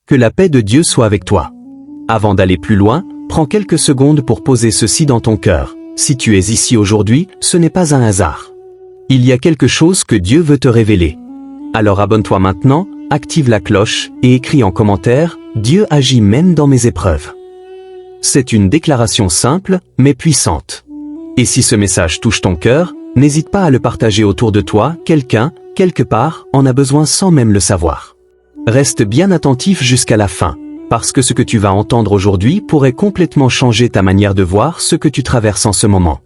Que la paix de Dieu soit avec toi. Avant d'aller plus loin, prends quelques secondes pour poser ceci dans ton cœur. Si tu es ici aujourd'hui, ce n'est pas un hasard. Il y a quelque chose que Dieu veut te révéler. Alors abonne-toi maintenant, active la cloche et écris en commentaire « Dieu agit même dans mes épreuves ». C'est une déclaration simple, mais puissante. Et si ce message touche ton cœur, n'hésite pas à le partager autour de toi, quelqu'un, quelque part, en a besoin sans même le savoir. Reste bien attentif jusqu'à la fin, parce que ce que tu vas entendre aujourd'hui pourrait complètement changer ta manière de voir ce que tu traverses en ce moment.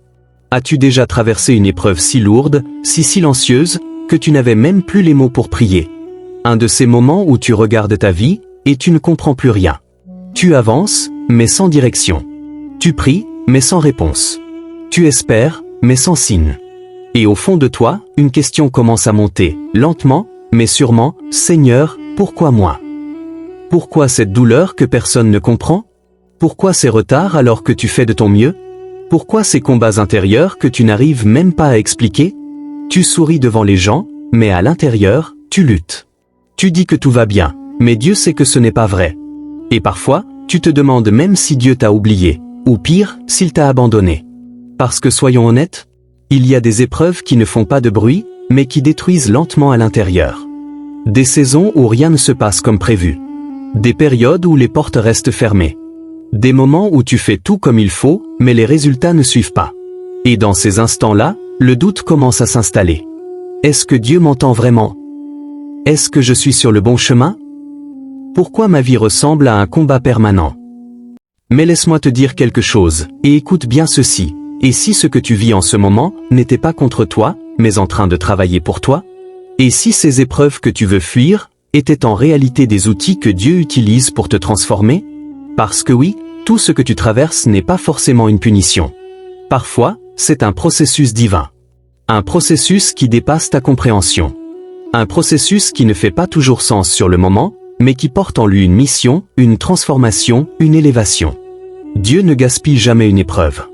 As-tu déjà traversé une épreuve si lourde, si silencieuse, que tu n'avais même plus les mots pour prier? Un de ces moments où tu regardes ta vie, et tu ne comprends plus rien. Tu avances, mais sans direction. Tu pries, mais sans réponse. Tu espères, mais sans signe. Et au fond de toi, une question commence à monter, lentement, mais sûrement, « Seigneur, pourquoi moi? Pourquoi cette douleur que personne ne comprend? Pourquoi ces retards alors que tu fais de ton mieux? Pourquoi ces combats intérieurs que tu n'arrives même pas à expliquer? Tu souris devant les gens, mais à l'intérieur, tu luttes. Tu dis que tout va bien, mais Dieu sait que ce n'est pas vrai. Et parfois, tu te demandes même si Dieu t'a oublié, ou pire, s'il t'a abandonné. Parce que soyons honnêtes, il y a des épreuves qui ne font pas de bruit, mais qui détruisent lentement à l'intérieur. Des saisons où rien ne se passe comme prévu. Des périodes où les portes restent fermées. Des moments où tu fais tout comme il faut, mais les résultats ne suivent pas. Et dans ces instants-là, le doute commence à s'installer. Est-ce que Dieu m'entend vraiment? Est-ce que je suis sur le bon chemin? Pourquoi ma vie ressemble à un combat permanent? Mais laisse-moi te dire quelque chose, et écoute bien ceci. Et si ce que tu vis en ce moment n'était pas contre toi, mais en train de travailler pour toi? Et si ces épreuves que tu veux fuir étaient en réalité des outils que Dieu utilise pour te transformer? Parce que oui, tout ce que tu traverses n'est pas forcément une punition. Parfois, c'est un processus divin. Un processus qui dépasse ta compréhension. Un processus qui ne fait pas toujours sens sur le moment, mais qui porte en lui une mission, une transformation, une élévation. Dieu ne gaspille jamais une épreuve.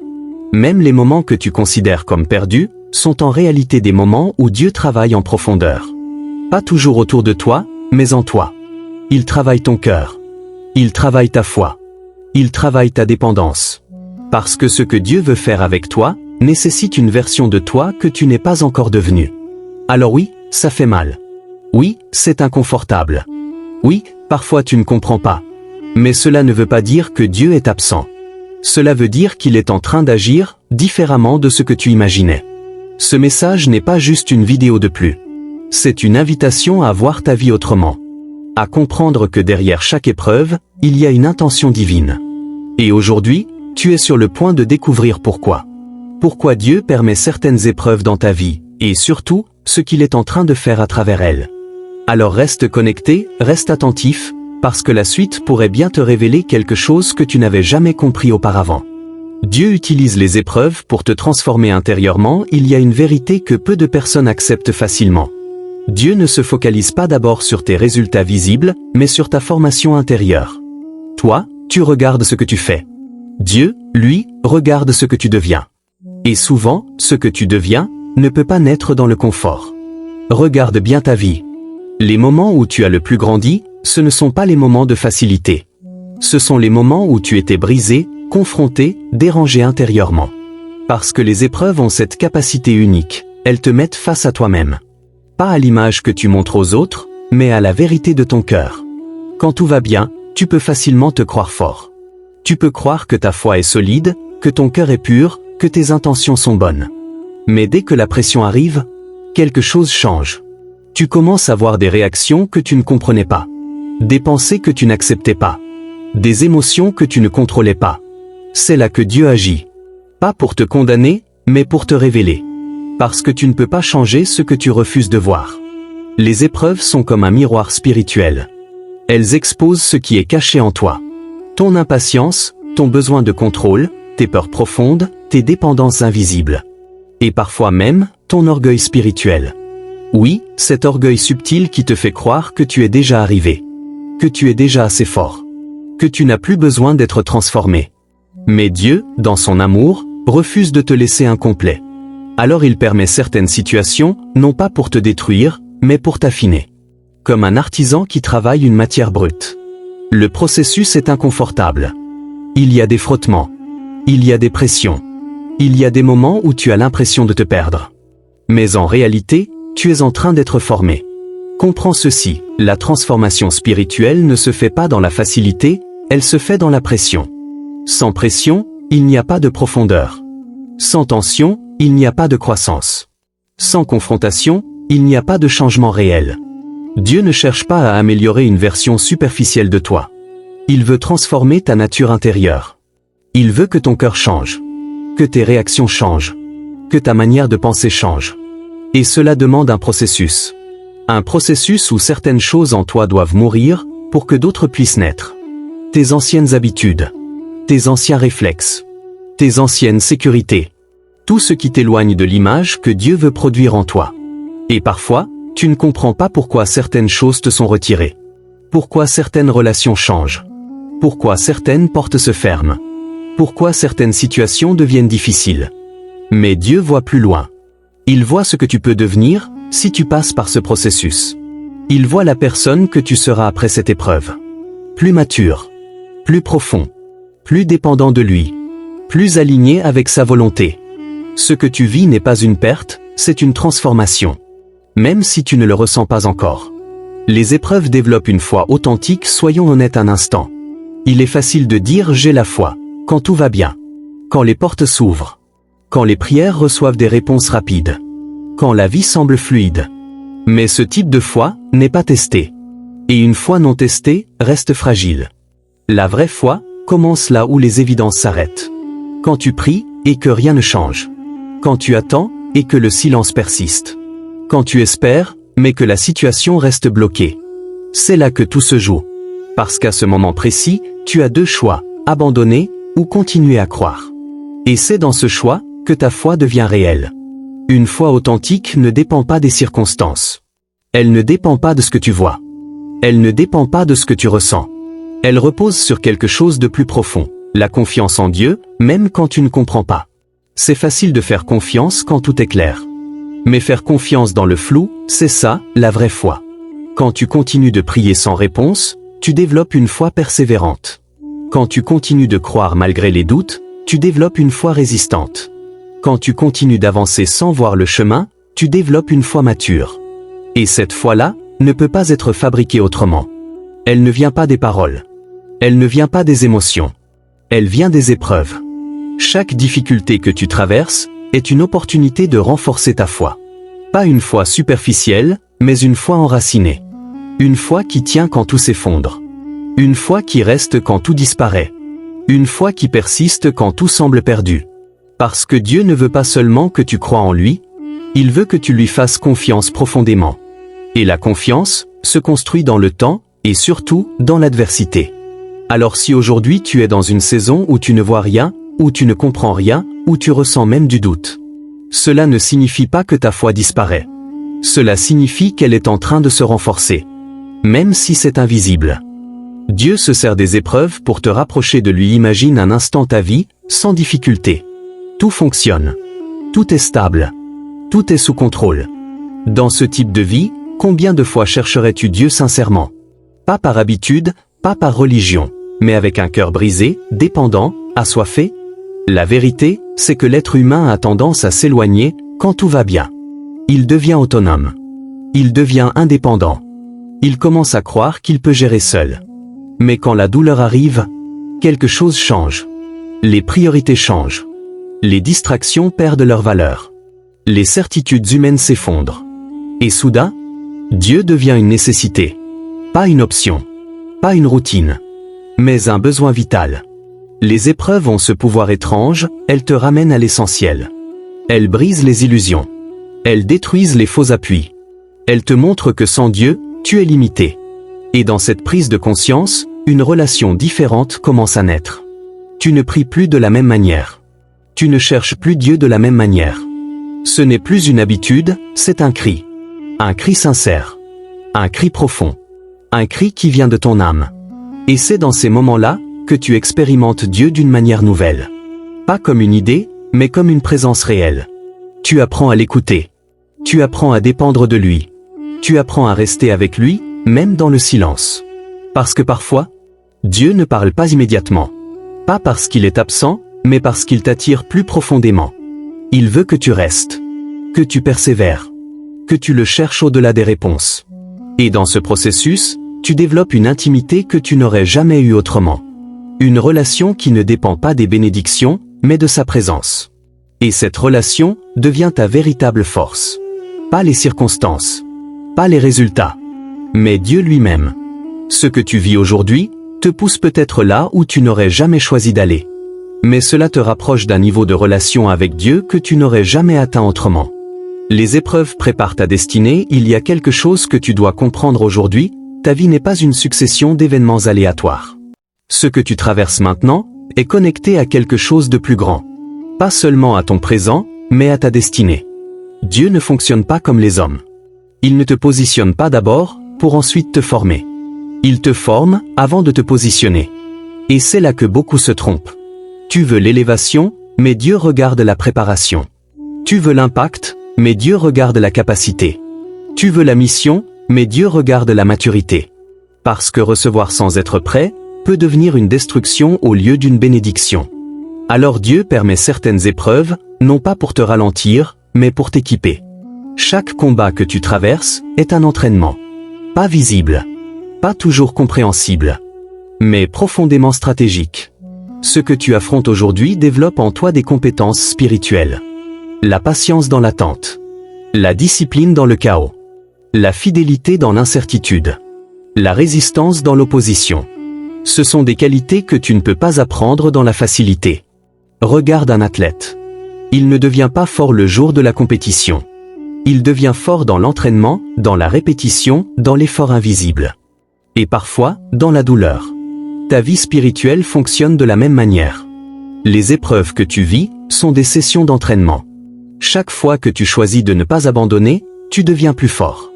Même les moments que tu considères comme perdus, sont en réalité des moments où Dieu travaille en profondeur. Pas toujours autour de toi, mais en toi. Il travaille ton cœur. Il travaille ta foi. Il travaille ta dépendance. Parce que ce que Dieu veut faire avec toi, nécessite une version de toi que tu n'es pas encore devenue. Alors oui, ça fait mal. Oui, c'est inconfortable. Oui, parfois tu ne comprends pas. Mais cela ne veut pas dire que Dieu est absent. Cela veut dire qu'il est en train d'agir différemment de ce que tu imaginais. Ce message n'est pas juste une vidéo de plus. C'est une invitation à voir ta vie autrement. À comprendre que derrière chaque épreuve, il y a une intention divine. Et aujourd'hui, tu es sur le point de découvrir pourquoi. Pourquoi Dieu permet certaines épreuves dans ta vie, et surtout, ce qu'il est en train de faire à travers elles. Alors reste connecté, reste attentif, parce que la suite pourrait bien te révéler quelque chose que tu n'avais jamais compris auparavant. Dieu utilise les épreuves pour te transformer intérieurement. Il y a une vérité que peu de personnes acceptent facilement. Dieu ne se focalise pas d'abord sur tes résultats visibles, mais sur ta formation intérieure. Toi, tu regardes ce que tu fais. Dieu, lui, regarde ce que tu deviens. Et souvent, ce que tu deviens ne peut pas naître dans le confort. Regarde bien ta vie. Les moments où tu as le plus grandi, ce ne sont pas les moments de facilité. Ce sont les moments où tu étais brisé, confronté, dérangé intérieurement. Parce que les épreuves ont cette capacité unique, elles te mettent face à toi-même. Pas à l'image que tu montres aux autres, mais à la vérité de ton cœur. Quand tout va bien, tu peux facilement te croire fort. Tu peux croire que ta foi est solide, que ton cœur est pur, que tes intentions sont bonnes. Mais dès que la pression arrive, quelque chose change. Tu commences à voir des réactions que tu ne comprenais pas. Des pensées que tu n'acceptais pas. Des émotions que tu ne contrôlais pas. C'est là que Dieu agit. Pas pour te condamner, mais pour te révéler. Parce que tu ne peux pas changer ce que tu refuses de voir. Les épreuves sont comme un miroir spirituel. Elles exposent ce qui est caché en toi. Ton impatience, ton besoin de contrôle, tes peurs profondes, tes dépendances invisibles. Et parfois même, ton orgueil spirituel. Oui, cet orgueil subtil qui te fait croire que tu es déjà arrivé. Que tu es déjà assez fort. Que tu n'as plus besoin d'être transformé. Mais Dieu, dans son amour, refuse de te laisser incomplet. Alors il permet certaines situations, non pas pour te détruire, mais pour t'affiner. Comme un artisan qui travaille une matière brute. Le processus est inconfortable. Il y a des frottements. Il y a des pressions. Il y a des moments où tu as l'impression de te perdre. Mais en réalité, tu es en train d'être formé. Comprends ceci, la transformation spirituelle ne se fait pas dans la facilité, elle se fait dans la pression. Sans pression, il n'y a pas de profondeur. Sans tension, il n'y a pas de croissance. Sans confrontation, il n'y a pas de changement réel. Dieu ne cherche pas à améliorer une version superficielle de toi. Il veut transformer ta nature intérieure. Il veut que ton cœur change. Que tes réactions changent. Que ta manière de penser change. Et cela demande un processus. Un processus où certaines choses en toi doivent mourir, pour que d'autres puissent naître. Tes anciennes habitudes. Tes anciens réflexes. Tes anciennes sécurités. Tout ce qui t'éloigne de l'image que Dieu veut produire en toi. Et parfois, tu ne comprends pas pourquoi certaines choses te sont retirées. Pourquoi certaines relations changent. Pourquoi certaines portes se ferment. Pourquoi certaines situations deviennent difficiles. Mais Dieu voit plus loin. Il voit ce que tu peux devenir, si tu passes par ce processus. Il voit la personne que tu seras après cette épreuve. Plus mature. Plus profond. Plus dépendant de lui. Plus aligné avec sa volonté. Ce que tu vis n'est pas une perte, c'est une transformation. Même si tu ne le ressens pas encore. Les épreuves développent une foi authentique, soyons honnêtes un instant. Il est facile de dire « j'ai la foi », quand tout va bien. Quand les portes s'ouvrent. Quand les prières reçoivent des réponses rapides. Quand la vie semble fluide. Mais ce type de foi n'est pas testé. Et une foi non testée reste fragile. La vraie foi commence là où les évidences s'arrêtent. Quand tu pries et que rien ne change. Quand tu attends et que le silence persiste. Quand tu espères, mais que la situation reste bloquée. C'est là que tout se joue. Parce qu'à ce moment précis, tu as deux choix, abandonner ou continuer à croire. Et c'est dans ce choix que ta foi devient réelle. Une foi authentique ne dépend pas des circonstances. Elle ne dépend pas de ce que tu vois. Elle ne dépend pas de ce que tu ressens. Elle repose sur quelque chose de plus profond, la confiance en Dieu, même quand tu ne comprends pas. C'est facile de faire confiance quand tout est clair. Mais faire confiance dans le flou, c'est ça, la vraie foi. Quand tu continues de prier sans réponse, tu développes une foi persévérante. Quand tu continues de croire malgré les doutes, tu développes une foi résistante. Quand tu continues d'avancer sans voir le chemin, tu développes une foi mature. Et cette foi-là ne peut pas être fabriquée autrement. Elle ne vient pas des paroles. Elle ne vient pas des émotions. Elle vient des épreuves. Chaque difficulté que tu traverses est une opportunité de renforcer ta foi. Pas une foi superficielle, mais une foi enracinée. Une foi qui tient quand tout s'effondre. Une foi qui reste quand tout disparaît. Une foi qui persiste quand tout semble perdu. Parce que Dieu ne veut pas seulement que tu crois en lui, il veut que tu lui fasses confiance profondément. Et la confiance se construit dans le temps et surtout dans l'adversité. Alors si aujourd'hui tu es dans une saison où tu ne vois rien, où tu ne comprends rien, où tu ressens même du doute, cela ne signifie pas que ta foi disparaît. Cela signifie qu'elle est en train de se renforcer. Même si c'est invisible. Dieu se sert des épreuves pour te rapprocher de lui. Imagine un instant ta vie, sans difficulté. Tout fonctionne. Tout est stable. Tout est sous contrôle. Dans ce type de vie, combien de fois chercherais-tu Dieu sincèrement? Pas par habitude, pas par religion, mais avec un cœur brisé, dépendant, assoiffé? La vérité, c'est que l'être humain a tendance à s'éloigner quand tout va bien. Il devient autonome. Il devient indépendant. Il commence à croire qu'il peut gérer seul. Mais quand la douleur arrive, quelque chose change. Les priorités changent. Les distractions perdent leur valeur. Les certitudes humaines s'effondrent. Et soudain, Dieu devient une nécessité. Pas une option. Pas une routine. Mais un besoin vital. Les épreuves ont ce pouvoir étrange, elles te ramènent à l'essentiel. Elles brisent les illusions. Elles détruisent les faux appuis. Elles te montrent que sans Dieu, tu es limité. Et dans cette prise de conscience, une relation différente commence à naître. Tu ne pries plus de la même manière. Tu ne cherches plus Dieu de la même manière. Ce n'est plus une habitude, c'est un cri. Un cri sincère. Un cri profond. Un cri qui vient de ton âme. Et c'est dans ces moments-là que tu expérimentes Dieu d'une manière nouvelle. Pas comme une idée, mais comme une présence réelle. Tu apprends à l'écouter. Tu apprends à dépendre de lui. Tu apprends à rester avec lui, même dans le silence. Parce que parfois, Dieu ne parle pas immédiatement. Pas parce qu'il est absent, mais parce qu'il t'attire plus profondément. Il veut que tu restes, que tu persévères, que tu le cherches au-delà des réponses. Et dans ce processus, tu développes une intimité que tu n'aurais jamais eue autrement. Une relation qui ne dépend pas des bénédictions, mais de sa présence. Et cette relation devient ta véritable force. Pas les circonstances, pas les résultats, mais Dieu lui-même. Ce que tu vis aujourd'hui te pousse peut-être là où tu n'aurais jamais choisi d'aller. Mais cela te rapproche d'un niveau de relation avec Dieu que tu n'aurais jamais atteint autrement. Les épreuves préparent ta destinée, il y a quelque chose que tu dois comprendre aujourd'hui, ta vie n'est pas une succession d'événements aléatoires. Ce que tu traverses maintenant est connecté à quelque chose de plus grand. Pas seulement à ton présent, mais à ta destinée. Dieu ne fonctionne pas comme les hommes. Il ne te positionne pas d'abord, pour ensuite te former. Il te forme avant de te positionner. Et c'est là que beaucoup se trompent. Tu veux l'élévation, mais Dieu regarde la préparation. Tu veux l'impact, mais Dieu regarde la capacité. Tu veux la mission, mais Dieu regarde la maturité. Parce que recevoir sans être prêt peut devenir une destruction au lieu d'une bénédiction. Alors Dieu permet certaines épreuves, non pas pour te ralentir, mais pour t'équiper. Chaque combat que tu traverses est un entraînement. Pas visible, pas toujours compréhensible, mais profondément stratégique. Ce que tu affrontes aujourd'hui développe en toi des compétences spirituelles. La patience dans l'attente, la discipline dans le chaos, la fidélité dans l'incertitude, la résistance dans l'opposition. Ce sont des qualités que tu ne peux pas apprendre dans la facilité. Regarde un athlète. Il ne devient pas fort le jour de la compétition. Il devient fort dans l'entraînement, dans la répétition, dans l'effort invisible. Et parfois, dans la douleur. Ta vie spirituelle fonctionne de la même manière. Les épreuves que tu vis sont des sessions d'entraînement. Chaque fois que tu choisis de ne pas abandonner, tu deviens plus fort.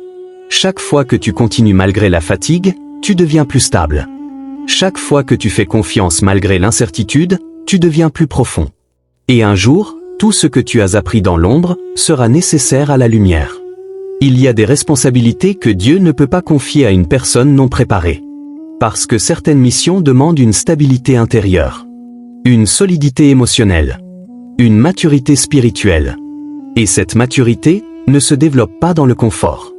Chaque fois que tu continues malgré la fatigue, tu deviens plus stable. Chaque fois que tu fais confiance malgré l'incertitude, tu deviens plus profond. Et un jour, tout ce que tu as appris dans l'ombre sera nécessaire à la lumière. Il y a des responsabilités que Dieu ne peut pas confier à une personne non préparée. Parce que certaines missions demandent une stabilité intérieure, une solidité émotionnelle, une maturité spirituelle. Et cette maturité ne se développe pas dans le confort.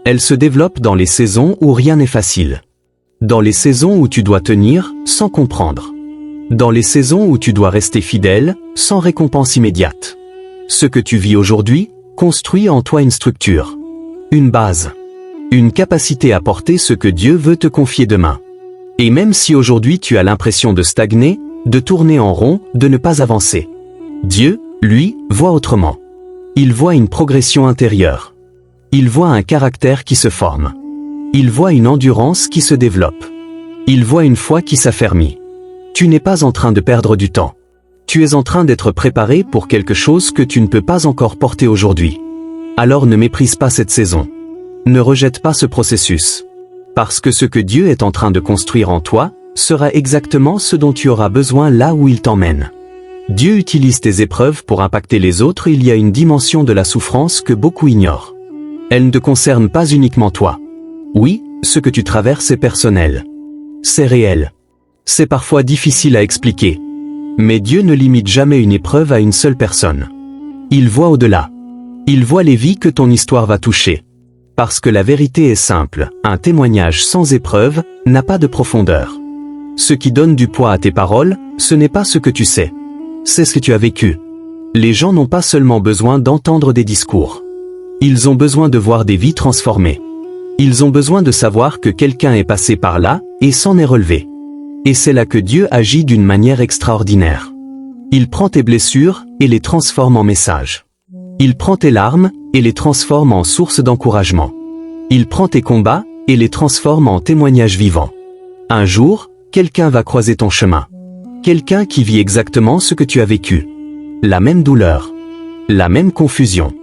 Elle se développe dans les saisons où rien n'est facile. Dans les saisons où tu dois tenir sans comprendre. Dans les saisons où tu dois rester fidèle, sans récompense immédiate. Ce que tu vis aujourd'hui construit en toi une structure, une base, une capacité à porter ce que Dieu veut te confier demain. Et même si aujourd'hui tu as l'impression de stagner, de tourner en rond, de ne pas avancer, Dieu, lui, voit autrement. Il voit une progression intérieure. Il voit un caractère qui se forme. Il voit une endurance qui se développe. Il voit une foi qui s'affermit. Tu n'es pas en train de perdre du temps. Tu es en train d'être préparé pour quelque chose que tu ne peux pas encore porter aujourd'hui. Alors ne méprise pas cette saison. Ne rejette pas ce processus. Parce que ce que Dieu est en train de construire en toi sera exactement ce dont tu auras besoin là où il t'emmène. Dieu utilise tes épreuves pour impacter les autres. Il y a une dimension de la souffrance que beaucoup ignorent. Elle ne te concerne pas uniquement toi. Oui, ce que tu traverses est personnel. C'est réel. C'est parfois difficile à expliquer. Mais Dieu ne limite jamais une épreuve à une seule personne. Il voit au-delà. Il voit les vies que ton histoire va toucher. Parce que la vérité est simple, un témoignage sans épreuve n'a pas de profondeur. Ce qui donne du poids à tes paroles, ce n'est pas ce que tu sais. C'est ce que tu as vécu. Les gens n'ont pas seulement besoin d'entendre des discours. Ils ont besoin de voir des vies transformées. Ils ont besoin de savoir que quelqu'un est passé par là et s'en est relevé. Et c'est là que Dieu agit d'une manière extraordinaire. Il prend tes blessures et les transforme en messages. Il prend tes larmes et les transforme en source d'encouragement. Il prend tes combats et les transforme en témoignages vivants. Un jour, quelqu'un va croiser ton chemin. Quelqu'un qui vit exactement ce que tu as vécu. La même douleur. La même confusion.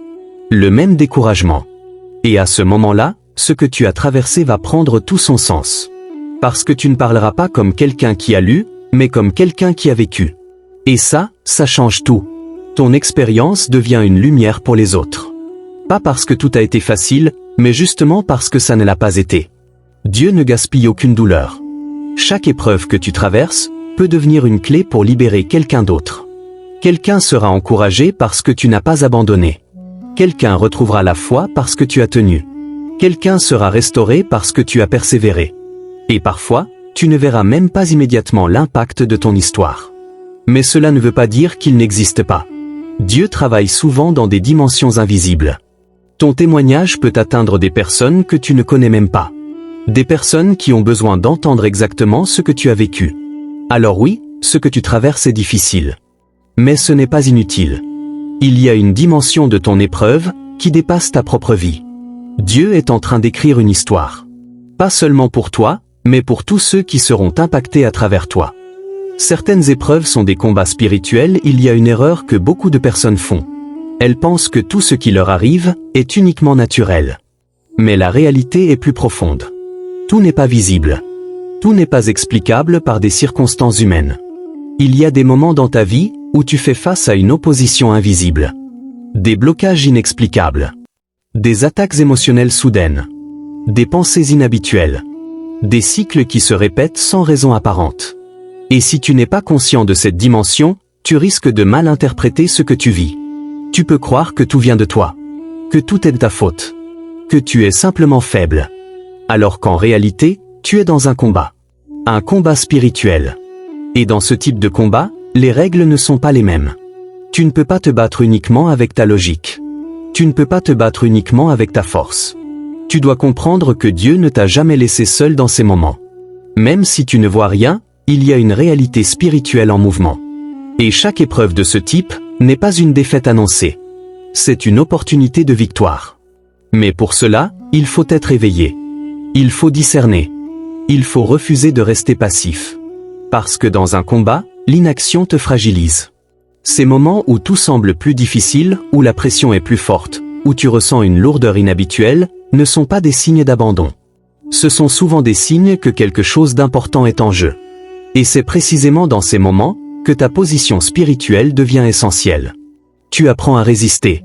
Le même découragement. Et à ce moment-là, ce que tu as traversé va prendre tout son sens. Parce que tu ne parleras pas comme quelqu'un qui a lu, mais comme quelqu'un qui a vécu. Et ça change tout. Ton expérience devient une lumière pour les autres. Pas parce que tout a été facile, mais justement parce que ça ne l'a pas été. Dieu ne gaspille aucune douleur. Chaque épreuve que tu traverses peut devenir une clé pour libérer quelqu'un d'autre. Quelqu'un sera encouragé parce que tu n'as pas abandonné. Quelqu'un retrouvera la foi parce que tu as tenu. Quelqu'un sera restauré parce que tu as persévéré. Et parfois, tu ne verras même pas immédiatement l'impact de ton histoire. Mais cela ne veut pas dire qu'il n'existe pas. Dieu travaille souvent dans des dimensions invisibles. Ton témoignage peut atteindre des personnes que tu ne connais même pas. Des personnes qui ont besoin d'entendre exactement ce que tu as vécu. Alors oui, ce que tu traverses est difficile. Mais ce n'est pas inutile. Il y a une dimension de ton épreuve qui dépasse ta propre vie. Dieu est en train d'écrire une histoire. Pas seulement pour toi, mais pour tous ceux qui seront impactés à travers toi. Certaines épreuves sont des combats spirituels. Il y a une erreur que beaucoup de personnes font. Elles pensent que tout ce qui leur arrive est uniquement naturel. Mais la réalité est plus profonde. Tout n'est pas visible. Tout n'est pas explicable par des circonstances humaines. Il y a des moments dans ta vie où tu fais face à une opposition invisible. Des blocages inexplicables. Des attaques émotionnelles soudaines. Des pensées inhabituelles. Des cycles qui se répètent sans raison apparente. Et si tu n'es pas conscient de cette dimension, tu risques de mal interpréter ce que tu vis. Tu peux croire que tout vient de toi. Que tout est de ta faute. Que tu es simplement faible. Alors qu'en réalité, tu es dans un combat. Un combat spirituel. Et dans ce type de combat, les règles ne sont pas les mêmes. Tu ne peux pas te battre uniquement avec ta logique. Tu ne peux pas te battre uniquement avec ta force. Tu dois comprendre que Dieu ne t'a jamais laissé seul dans ces moments. Même si tu ne vois rien, il y a une réalité spirituelle en mouvement. Et chaque épreuve de ce type n'est pas une défaite annoncée. C'est une opportunité de victoire. Mais pour cela, il faut être éveillé. Il faut discerner. Il faut refuser de rester passif. Parce que dans un combat, l'inaction te fragilise. Ces moments où tout semble plus difficile, où la pression est plus forte, où tu ressens une lourdeur inhabituelle, ne sont pas des signes d'abandon. Ce sont souvent des signes que quelque chose d'important est en jeu. Et c'est précisément dans ces moments que ta position spirituelle devient essentielle. Tu apprends à résister.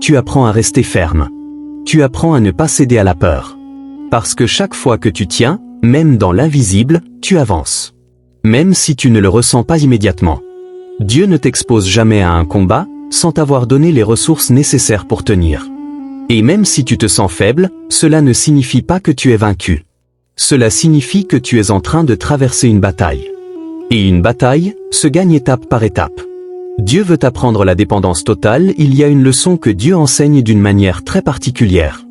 Tu apprends à rester ferme. Tu apprends à ne pas céder à la peur. Parce que chaque fois que tu tiens, même dans l'invisible, tu avances. Même si tu ne le ressens pas immédiatement. Dieu ne t'expose jamais à un combat sans t'avoir donné les ressources nécessaires pour tenir. Et même si tu te sens faible, cela ne signifie pas que tu es vaincu. Cela signifie que tu es en train de traverser une bataille. Et une bataille se gagne étape par étape. Dieu veut apprendre la dépendance totale. Il y a une leçon que Dieu enseigne d'une manière très particulière.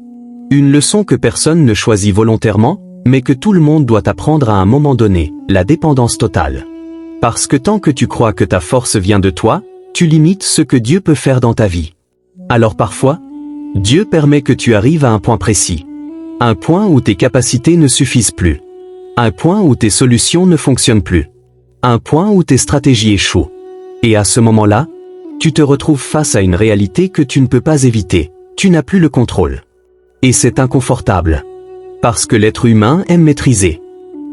Une leçon que personne ne choisit volontairement, mais que tout le monde doit apprendre à un moment donné, la dépendance totale. Parce que tant que tu crois que ta force vient de toi, tu limites ce que Dieu peut faire dans ta vie. Alors parfois, Dieu permet que tu arrives à un point précis. Un point où tes capacités ne suffisent plus. Un point où tes solutions ne fonctionnent plus. Un point où tes stratégies échouent. Et à ce moment-là, tu te retrouves face à une réalité que tu ne peux pas éviter. Tu n'as plus le contrôle. Et c'est inconfortable. Parce que l'être humain aime maîtriser.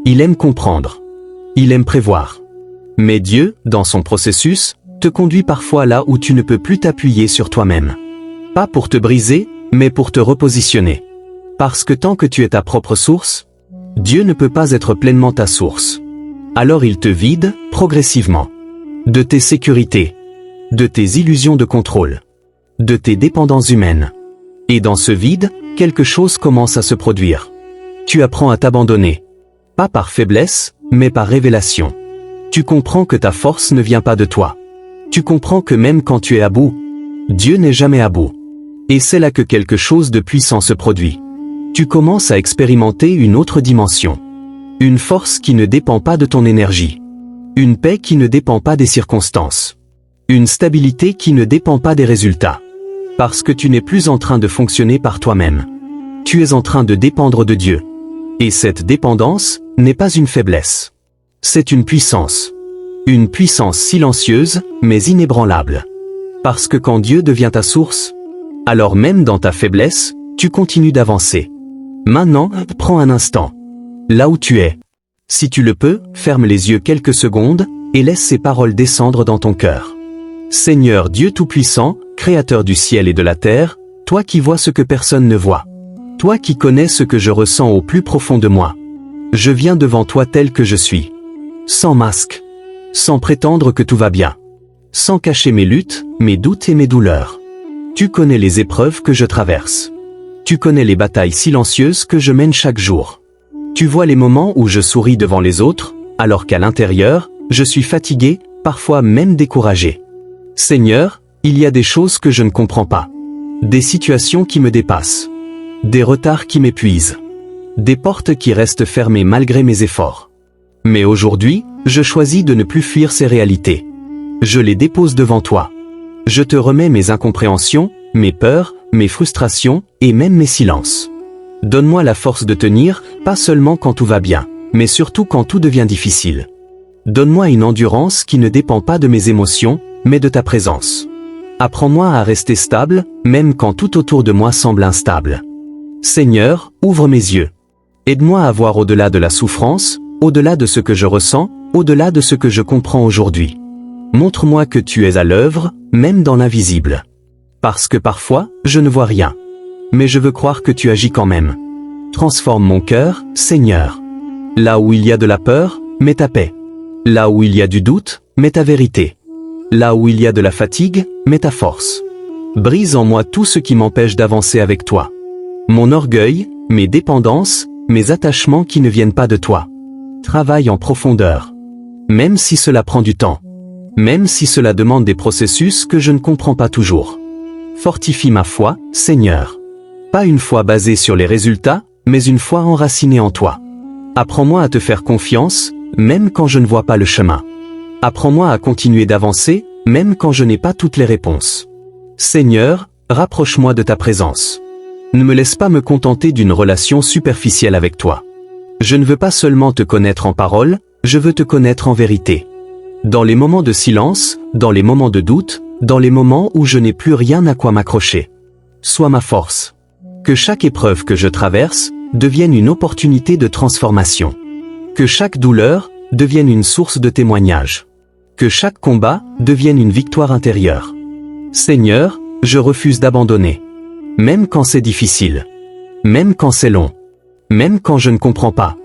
Il aime comprendre. Il aime prévoir. Mais Dieu, dans son processus, te conduit parfois là où tu ne peux plus t'appuyer sur toi-même. Pas pour te briser, mais pour te repositionner. Parce que tant que tu es ta propre source, Dieu ne peut pas être pleinement ta source. Alors il te vide, progressivement. De tes sécurités. De tes illusions de contrôle. De tes dépendances humaines. Et dans ce vide, quelque chose commence à se produire. Tu apprends à t'abandonner. Pas par faiblesse, mais par révélation. Tu comprends que ta force ne vient pas de toi. Tu comprends que même quand tu es à bout, Dieu n'est jamais à bout. Et c'est là que quelque chose de puissant se produit. Tu commences à expérimenter une autre dimension. Une force qui ne dépend pas de ton énergie. Une paix qui ne dépend pas des circonstances. Une stabilité qui ne dépend pas des résultats. Parce que tu n'es plus en train de fonctionner par toi-même. Tu es en train de dépendre de Dieu. Et cette dépendance n'est pas une faiblesse. C'est une puissance. Une puissance silencieuse, mais inébranlable. Parce que quand Dieu devient ta source, alors même dans ta faiblesse, tu continues d'avancer. Maintenant, prends un instant. Là où tu es. Si tu le peux, ferme les yeux quelques secondes, et laisse ces paroles descendre dans ton cœur. Seigneur Dieu Tout-Puissant, Créateur du ciel et de la terre, toi qui vois ce que personne ne voit. Toi qui connais ce que je ressens au plus profond de moi. Je viens devant toi tel que je suis. Sans masque. Sans prétendre que tout va bien. Sans cacher mes luttes, mes doutes et mes douleurs. Tu connais les épreuves que je traverse. Tu connais les batailles silencieuses que je mène chaque jour. Tu vois les moments où je souris devant les autres, alors qu'à l'intérieur, je suis fatigué, parfois même découragé. Seigneur, il y a des choses que je ne comprends pas. Des situations qui me dépassent. Des retards qui m'épuisent. Des portes qui restent fermées malgré mes efforts. Mais aujourd'hui, je choisis de ne plus fuir ces réalités. Je les dépose devant toi. Je te remets mes incompréhensions, mes peurs, mes frustrations et même mes silences. Donne-moi la force de tenir, pas seulement quand tout va bien, mais surtout quand tout devient difficile. Donne-moi une endurance qui ne dépend pas de mes émotions, mais de ta présence. Apprends-moi à rester stable, même quand tout autour de moi semble instable. Seigneur, ouvre mes yeux. Aide-moi à voir au-delà de la souffrance, au-delà de ce que je ressens, au-delà de ce que je comprends aujourd'hui. Montre-moi que tu es à l'œuvre, même dans l'invisible. Parce que parfois, je ne vois rien. Mais je veux croire que tu agis quand même. Transforme mon cœur, Seigneur. Là où il y a de la peur, mets ta paix. Là où il y a du doute, mets ta vérité. Là où il y a de la fatigue, mets ta force. Brise en moi tout ce qui m'empêche d'avancer avec toi. Mon orgueil, mes dépendances, mes attachements qui ne viennent pas de toi. Travaille en profondeur. Même si cela prend du temps. Même si cela demande des processus que je ne comprends pas toujours. Fortifie ma foi, Seigneur. Pas une foi basée sur les résultats, mais une foi enracinée en toi. Apprends-moi à te faire confiance, même quand je ne vois pas le chemin. Apprends-moi à continuer d'avancer, même quand je n'ai pas toutes les réponses. Seigneur, rapproche-moi de ta présence. Ne me laisse pas me contenter d'une relation superficielle avec toi. Je ne veux pas seulement te connaître en parole, je veux te connaître en vérité. Dans les moments de silence, dans les moments de doute, dans les moments où je n'ai plus rien à quoi m'accrocher. Sois ma force. Que chaque épreuve que je traverse devienne une opportunité de transformation. Que chaque douleur devienne une source de témoignage. Que chaque combat devienne une victoire intérieure. Seigneur, je refuse d'abandonner. Même quand c'est difficile. Même quand c'est long. Même quand je ne comprends pas.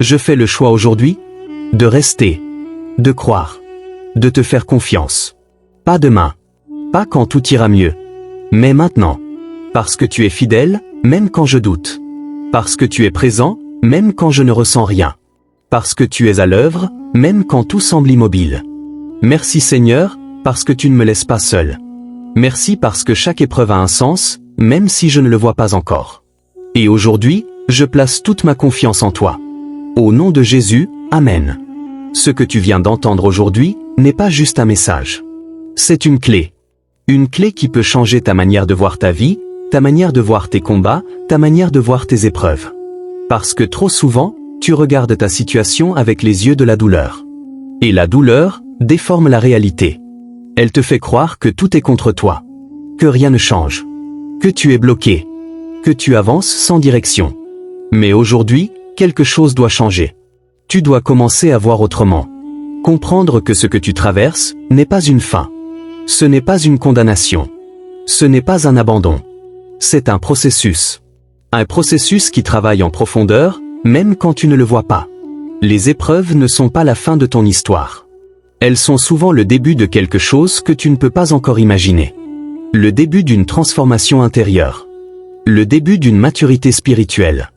Je fais le choix aujourd'hui de rester. De croire. De te faire confiance. Pas demain. Pas quand tout ira mieux. Mais maintenant. Parce que tu es fidèle, même quand je doute. Parce que tu es présent, même quand je ne ressens rien. Parce que tu es à l'œuvre, même quand tout semble immobile. Merci Seigneur, parce que tu ne me laisses pas seul. Merci parce que chaque épreuve a un sens, même si je ne le vois pas encore. Et aujourd'hui, je place toute ma confiance en toi. Au nom de Jésus, Amen. Ce que tu viens d'entendre aujourd'hui n'est pas juste un message. C'est une clé. Une clé qui peut changer ta manière de voir ta vie, ta manière de voir tes combats, ta manière de voir tes épreuves. Parce que trop souvent, tu regardes ta situation avec les yeux de la douleur. Et la douleur déforme la réalité. Elle te fait croire que tout est contre toi. Que rien ne change. Que tu es bloqué. Que tu avances sans direction. Mais aujourd'hui, quelque chose doit changer. Tu dois commencer à voir autrement. Comprendre que ce que tu traverses n'est pas une fin. Ce n'est pas une condamnation. Ce n'est pas un abandon. C'est un processus. Un processus qui travaille en profondeur, même quand tu ne le vois pas. Les épreuves ne sont pas la fin de ton histoire. Elles sont souvent le début de quelque chose que tu ne peux pas encore imaginer. Le début d'une transformation intérieure. Le début d'une maturité spirituelle.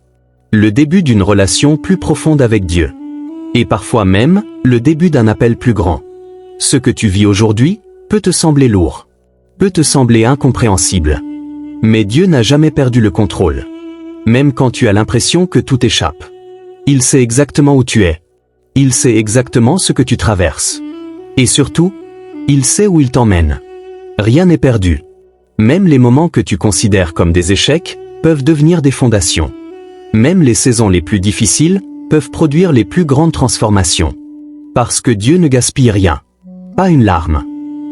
Le début d'une relation plus profonde avec Dieu. Et parfois même, le début d'un appel plus grand. Ce que tu vis aujourd'hui peut te sembler lourd. Peut te sembler incompréhensible. Mais Dieu n'a jamais perdu le contrôle. Même quand tu as l'impression que tout échappe. Il sait exactement où tu es. Il sait exactement ce que tu traverses. Et surtout, il sait où il t'emmène. Rien n'est perdu. Même les moments que tu considères comme des échecs peuvent devenir des fondations. Même les saisons les plus difficiles peuvent produire les plus grandes transformations. Parce que Dieu ne gaspille rien. Pas une larme.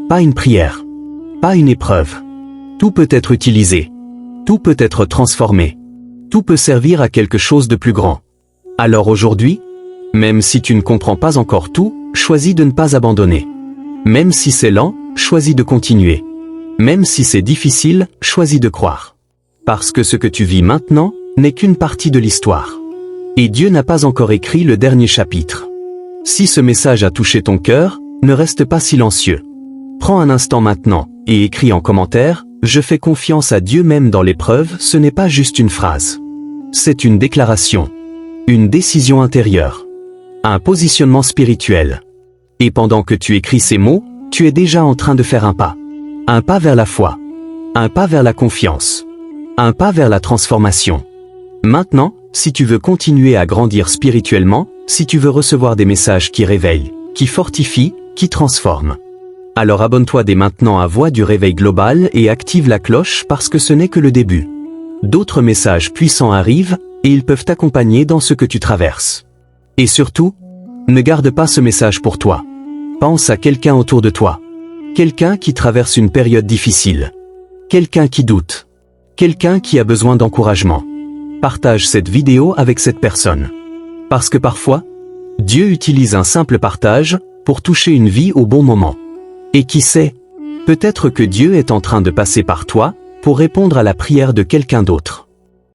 Pas une prière. Pas une épreuve. Tout peut être utilisé. Tout peut être transformé. Tout peut servir à quelque chose de plus grand. Alors aujourd'hui, même si tu ne comprends pas encore tout, choisis de ne pas abandonner. Même si c'est lent, choisis de continuer. Même si c'est difficile, choisis de croire. Parce que ce que tu vis maintenant n'est qu'une partie de l'histoire. Et Dieu n'a pas encore écrit le dernier chapitre. Si ce message a touché ton cœur, ne reste pas silencieux. Prends un instant maintenant, et écris en commentaire, « Je fais confiance à Dieu même dans l'épreuve », ce n'est pas juste une phrase. C'est une déclaration. Une décision intérieure. Un positionnement spirituel. Et pendant que tu écris ces mots, tu es déjà en train de faire un pas. Un pas vers la foi. Un pas vers la confiance. Un pas vers la transformation. Maintenant, si tu veux continuer à grandir spirituellement, si tu veux recevoir des messages qui réveillent, qui fortifient, qui transforment, alors abonne-toi dès maintenant à Voix du Réveil Global et active la cloche parce que ce n'est que le début. D'autres messages puissants arrivent et ils peuvent t'accompagner dans ce que tu traverses. Et surtout, ne garde pas ce message pour toi. Pense à quelqu'un autour de toi. Quelqu'un qui traverse une période difficile. Quelqu'un qui doute. Quelqu'un qui a besoin d'encouragement. Partage cette vidéo avec cette personne. Parce que parfois, Dieu utilise un simple partage pour toucher une vie au bon moment. Et qui sait, peut-être que Dieu est en train de passer par toi pour répondre à la prière de quelqu'un d'autre.